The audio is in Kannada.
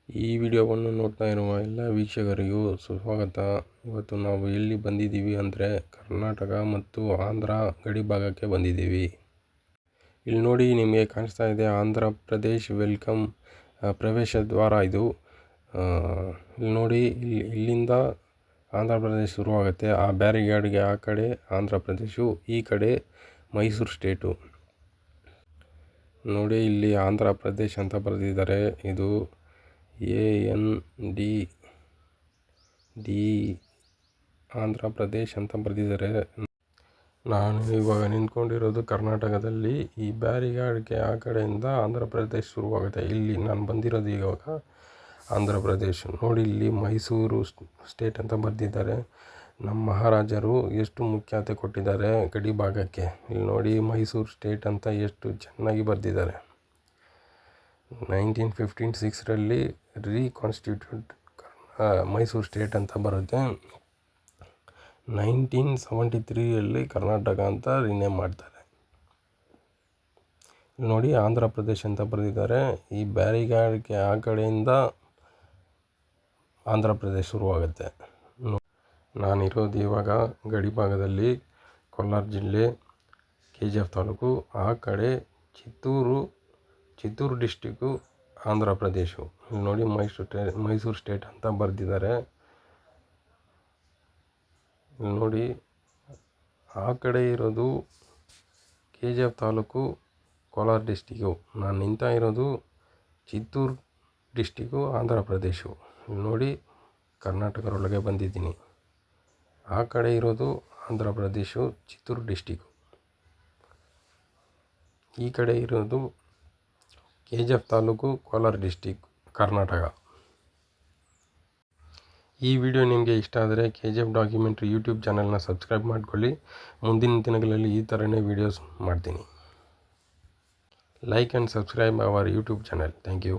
ಈ ವಿಡಿಯೋವನ್ನು ನೋಡ್ತಾ ಇರುವ ಎಲ್ಲ ವೀಕ್ಷಕರಿಗೂ ಸುಸ್ವಾಗತ. ಇವತ್ತು ನಾವು ಎಲ್ಲಿ ಬಂದಿದ್ದೀವಿ ಅಂದರೆ ಕರ್ನಾಟಕ ಮತ್ತು ಆಂಧ್ರ ಗಡಿ ಭಾಗಕ್ಕೆ ಬಂದಿದ್ದೀವಿ. ಇಲ್ಲಿ ನೋಡಿ, ನಿಮಗೆ ಕಾಣಿಸ್ತಾ ಇದೆ ಆಂಧ್ರ ಪ್ರದೇಶ್ ವೆಲ್ಕಮ್ ಪ್ರವೇಶ ದ್ವಾರ ಇದು. ಇಲ್ಲಿ ನೋಡಿ, ಇಲ್ಲಿಂದ ಆಂಧ್ರ ಪ್ರದೇಶ್ ಶುರುವಾಗುತ್ತೆ. ಆ ಬ್ಯಾರಿಗೇಡ್ಗೆ ಆ ಕಡೆ ಆಂಧ್ರ ಪ್ರದೇಶು, ಈ ಕಡೆ ಮೈಸೂರು ಸ್ಟೇಟು. ನೋಡಿ, ಇಲ್ಲಿ ಆಂಧ್ರ ಪ್ರದೇಶ್ ಅಂತ ಬರೆದಿದ್ದಾರೆ. ಇದು AND ಆಂಧ್ರ ಪ್ರದೇಶ್ ಅಂತ ಬರೆದಿದ್ದಾರೆ. ನಾನು ಇವಾಗ ನಿಂತ್ಕೊಂಡಿರೋದು ಕರ್ನಾಟಕದಲ್ಲಿ. ಈ ಬ್ಯಾರಿಗೇಡ್ಗೆ ಆ ಕಡೆಯಿಂದ ಆಂಧ್ರ ಪ್ರದೇಶ್ ಶುರುವಾಗುತ್ತೆ. ಇಲ್ಲಿ ನಾನು ಬಂದಿರೋದು ಇವಾಗ ಆಂಧ್ರ ಪ್ರದೇಶ್. ನೋಡಿ, ಇಲ್ಲಿ ಮೈಸೂರು ಸ್ಟೇಟ್ ಅಂತ ಬರೆದಿದ್ದಾರೆ. ನಮ್ಮ ಮಹಾರಾಜರು ಎಷ್ಟು ಮುಖ್ಯತೆ ಕೊಟ್ಟಿದ್ದಾರೆ ಗಡಿ ಭಾಗಕ್ಕೆ. ಇಲ್ಲಿ ನೋಡಿ, ಮೈಸೂರು ಸ್ಟೇಟ್ ಅಂತ ಎಷ್ಟು ಚೆನ್ನಾಗಿ ಬರೆದಿದ್ದಾರೆ. 1956ರಲ್ಲಿ ರೀಕಾನ್ಸ್ಟಿಟ್ಯೂಟ್ ಮೈಸೂರು ಸ್ಟೇಟ್ ಅಂತ ಬರುತ್ತೆ. 1973ರಲ್ಲಿ ಕರ್ನಾಟಕ ಅಂತ ರಿನೇಮ್ ಮಾಡ್ತಾರೆ. ನೋಡಿ, ಆಂಧ್ರ ಪ್ರದೇಶ್ ಅಂತ ಬರೆದಿದ್ದಾರೆ. ಈ ಬ್ಯಾರಿಗೇಡ್ಗೆ ಆ ಕಡೆಯಿಂದ ಆಂಧ್ರ ಪ್ರದೇಶ್ ಶುರುವಾಗುತ್ತೆ. ನಾನಿರೋದು ಇವಾಗ ಗಡಿ ಭಾಗದಲ್ಲಿ, ಕೋಲಾರ ಜಿಲ್ಲೆ, KGF ತಾಲೂಕು. ಆ ಕಡೆ ಚಿತ್ತೂರು ಡಿಸ್ಟಿಕ್ಕು ಆಂಧ್ರ ಪ್ರದೇಶು. ಇಲ್ಲಿ ನೋಡಿ, ಮೈಸೂರು ಸ್ಟೇಟ್ ಅಂತ ಬರೆದಿದ್ದಾರೆ. ಇಲ್ಲಿ ನೋಡಿ, ಆ ಕಡೆ ಇರೋದು KGF ತಾಲೂಕು, ಕೋಲಾರ ಡಿಸ್ಟಿಕ್ಕು. ನಾನು ನಿಂತ ಇರೋದು ಚಿತ್ತೂರು ಡಿಸ್ಟಿಕ್ಕು, ಆಂಧ್ರ ಪ್ರದೇಶು. ಇಲ್ಲಿ ನೋಡಿ, ಕರ್ನಾಟಕದೊಳಗೆ ಬಂದಿದ್ದೀನಿ. ಆ ಕಡೆ ಇರೋದು ಆಂಧ್ರ ಪ್ರದೇಶು, ಚಿತ್ತೂರು ಡಿಸ್ಟಿಕ್ಕು. ಈ ಕಡೆ ಇರೋದು KGF ತಾಲೂಕು, ಕೋಲಾರ ಡಿಸ್ಟಿಕ್, ಕರ್ನಾಟಕ. ಈ ವಿಡಿಯೋ ನಿಮಗೆ ಇಷ್ಟ ಆದರೆ KGF ಡಾಕ್ಯುಮೆಂಟ್ರಿ ಯೂಟ್ಯೂಬ್ ಚಾನಲ್ನ ಸಬ್ಸ್ಕ್ರೈಬ್ ಮಾಡಿಕೊಳ್ಳಿ. ಮುಂದಿನ ದಿನಗಳಲ್ಲಿ ಈ ಥರನೇ ವೀಡಿಯೋಸ್ ಮಾಡ್ತೀನಿ. Like and subscribe our YouTube channel. Thank you.